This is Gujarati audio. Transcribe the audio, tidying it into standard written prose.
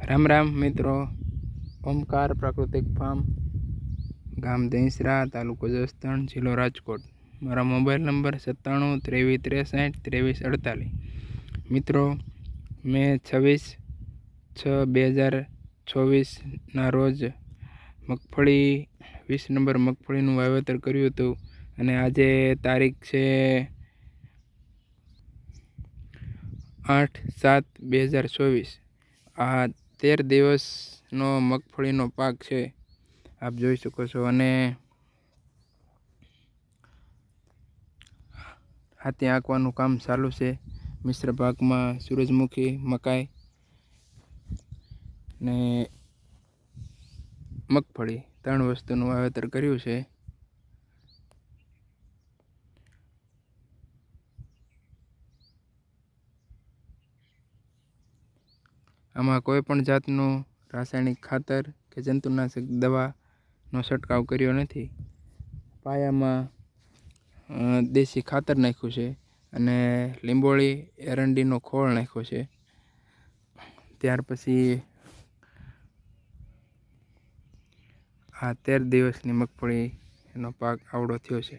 રામ રામ મિત્રો, ઓમકાર પ્રાકૃતિક ફાર્મ, ગામ દહીંસરા, તાલુકો જસદણ, જિલ્લો રાજકોટ. મારા મોબાઈલ નંબર 97 23 63 23 48. મિત્રો, મેં 26/6/2024ના રોજ મગફળી 20 નંબર મગફળીનું વાવેતર કર્યું હતું અને આજે તારીખ છે 8/7/2024. આ 13 દિવસનો મગફળીનો પાક છે, આપ જોઈ શકો છો. અને હાથી આંકવાનું કામ ચાલુ છે. મિશ્ર પાકમાં સૂરજમુખી, મકાઈ ને મગફળી 3 વસ્તુનું વાવેતર કર્યું છે. આમાં કોઈ પણ જાતનું રાસાયણિક ખાતર કે જંતુનાશક દવાનો છંટકાવ કર્યો નથી. પાયામાં દેશી ખાતર નાખ્યું છે અને લીંબોળી એરંડીનો ખોળ નાખ્યો છે. ત્યાર પછી આ 13 દિવસની મગફળીનો પાક આવડો થયો છે.